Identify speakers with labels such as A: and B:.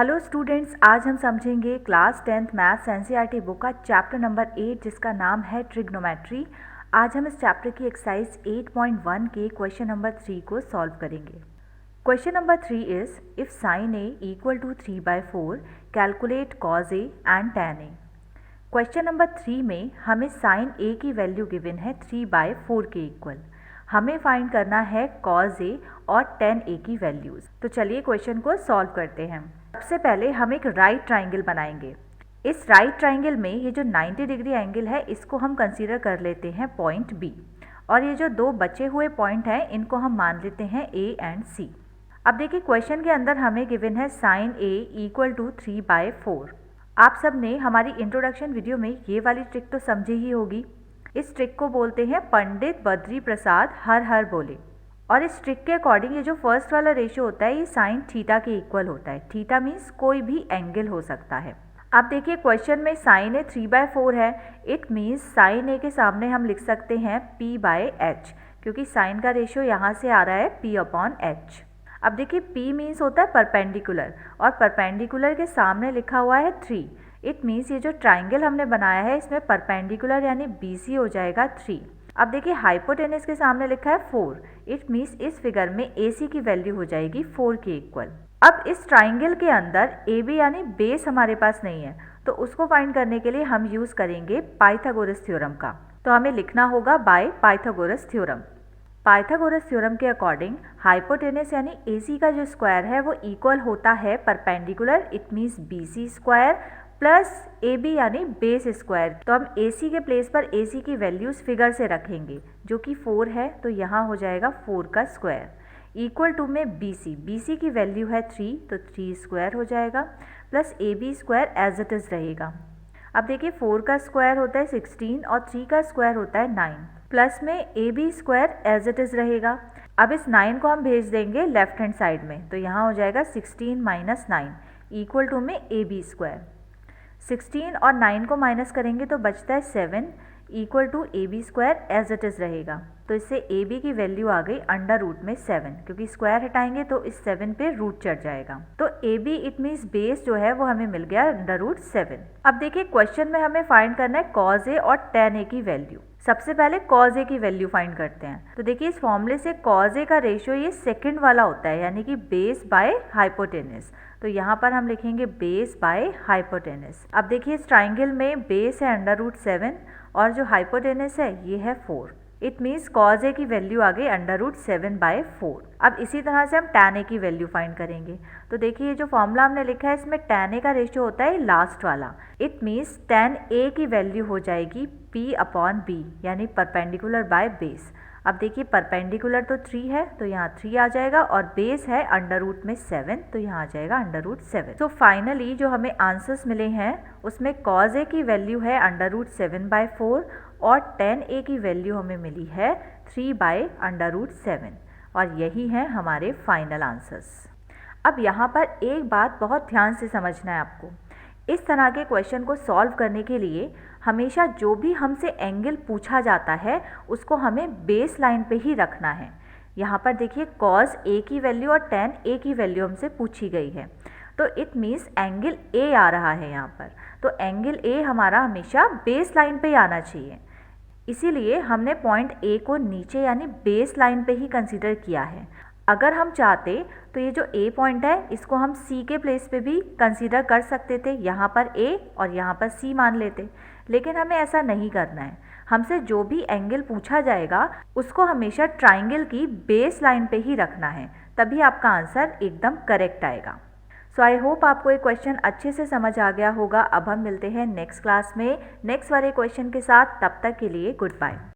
A: Hello students, आज हम समझेंगे class 10th maths NCERT book का चैप्टर नंबर 8 जिसका नाम है ट्रिग्नोमेट्री। आज हम इस चैप्टर की एक्सरसाइज 8.1 के क्वेश्चन नंबर 3 को सॉल्व करेंगे। Question number 3 is if sine A equal to 3/4 calculate cos A and tan A. Question number 3 में हमें साइन ए की वैल्यू गिवन है 3/4 के इक्वल। हमें फाइंड करना है कॉज ए और tan ए की वैल्यूज। तो चलिए क्वेश्चन को सॉल्व करते हैं। सबसे पहले हम एक राइट ट्राइंगल बनाएंगे। इस राइट ट्राइंगल में ये जो 90 डिग्री एंगल है इसको हम कंसीडर कर लेते हैं पॉइंट बी, और ये जो दो बचे हुए पॉइंट हैं इनको हम मान लेते हैं ए एंड सी। अब देखिए क्वेश्चन के अंदर हमें गिवन है साइन ए इक्वल टू 3/4। आप सब ने हमारी इंट्रोडक्शन वीडियो में ये वाली ट्रिक तो समझी ही होगी। इस ट्रिक को बोलते हैं पंडित बद्री प्रसाद हर हर बोले। और इस ट्रिक के अकॉर्डिंग ये जो फर्स्ट वाला रेशियो होता है ये साइन थीटा के इक्वल होता है। थीटा मीन्स कोई भी एंगल हो सकता है। अब देखिए क्वेश्चन में साइन ए 3/4 है। इट मीन्स साइन ए के सामने हम लिख सकते हैं p/h, क्योंकि साइन का रेशियो यहाँ से आ रहा है p/h। अब देखिए p मीन्स होता है परपेंडिकुलर, और परपेंडिकुलर के सामने लिखा हुआ है 3। इट मीन्स ये जो ट्राइंगल हमने बनाया है इसमें परपेंडिकुलर यानी BC हो जाएगा 3। अब देखिए हाइपोटेनस के सामने लिखा है 4। इट मीन्स इस फिगर में AC की वैल्यू हो जाएगी 4 के इक्वल। अब इस ट्राइंगल के अंदर AB यानी बेस हमारे पास नहीं है, तो उसको फाइंड करने के लिए हम यूज करेंगे पाइथागोरस थ्योरम का। तो हमें लिखना होगा by Pythagoras theorem. Pythagoras theorem के अकॉर्डिंग हाइपोटेनस यानी AC का जो स्क्वायर है वो इक्वल होता है perpendicular, it means BC square plus AB यानी बेस स्क्वायर। तो हम AC के प्लेस पर AC की वैल्यूज फिगर से रखेंगे जो कि 4 है, तो यहाँ हो जाएगा 4 का स्क्वायर इक्वल टू में BC की वैल्यू है 3, तो 3 स्क्वायर हो जाएगा plus AB square as it is रहेगा। अब देखिए 4 का स्क्वायर होता है 16 और 3 का स्क्वायर होता है 9, प्लस में AB square as it is रहेगा। अब इस 9 को हम भेज देंगे लेफ्ट हैंड साइड में, तो यहाँ हो जाएगा 16 माइनस 9 इक्वल टू में AB स्क्वायर। 16 और 9 को माइनस करेंगे तो बचता है 7 equal to AB square as it is रहेगा। तो इससे AB की वैल्यू आ गई अंडर रूट में 7, क्योंकि स्क्वायर हटाएंगे तो इस 7 पे रूट चढ़ जाएगा। तो AB इट मीन्स बेस जो है वो हमें मिल गया अंडर रूट 7। अब देखिए क्वेश्चन में हमें फाइंड करना है कॉज ए और tan ए की वैल्यू। सबसे पहले कॉज ए की वैल्यू फाइंड करते हैं। तो देखिए इस फॉर्मूले से कॉज ए का रेशियो ये सेकंड वाला होता है, यानी कि बेस बाय हाइपोटेनस। तो यहाँ पर हम लिखेंगे बेस बाय हाइपोटेनस। अब देखिए इस ट्राइंगल में बेस है अंडर रूट 7 और जो हाइपोटेनस है ये है 4। इट मीन्स कॉज ए की वैल्यू आ गई अंडर रूट 7/4। अब इसी तरह से हम tan ए की वैल्यू फाइंड करेंगे। तो देखिए ये जो फॉर्मूला हमने लिखा है इसमें tan ए का रेशियो होता है लास्ट वाला। इट मीन्स tan ए की वैल्यू हो जाएगी p/b यानी परपेंडिकुलर बाय बेस। अब देखिए परपेंडिकुलर तो 3 है, तो यहाँ 3 आ जाएगा, और बेस है अंडर रूट में 7, तो यहाँ आ जाएगा अंडर रूट 7। तो फाइनली जो हमें आंसर्स मिले हैं उसमें कॉज ए की वैल्यू है अंडर रूट 7/4 और tan ए की वैल्यू हमें मिली है 3/√7, और यही है हमारे फाइनल आंसर्स। अब यहाँ पर एक बात बहुत ध्यान से समझना है आपको। इस तरह के क्वेश्चन को सॉल्व करने के लिए हमेशा जो भी हमसे एंगल पूछा जाता है उसको हमें बेस लाइन पे ही रखना है। यहाँ पर देखिए कॉज ए की वैल्यू और tan ए की वैल्यू हमसे पूछी गई है, तो इट मीन्स एंगल ए आ रहा है यहाँ पर। तो एंगल ए हमारा हमेशा बेस लाइन पे ही आना चाहिए, इसीलिए हमने पॉइंट ए को नीचे यानी बेस लाइन पे ही कंसीडर किया है। अगर हम चाहते तो ये जो ए पॉइंट है इसको हम सी के प्लेस पे भी कंसीडर कर सकते थे, यहाँ पर ए और यहाँ पर सी मान लेते, लेकिन हमें ऐसा नहीं करना है। हमसे जो भी एंगल पूछा जाएगा उसको हमेशा ट्राइंगल की बेस लाइन पे ही रखना है, तभी आपका आंसर एकदम करेक्ट आएगा। सो आई होप आपको ये क्वेश्चन अच्छे से समझ आ गया होगा। अब हम मिलते हैं नेक्स्ट क्लास में नेक्स्ट वाले क्वेश्चन के साथ। तब तक के लिए गुड बाय।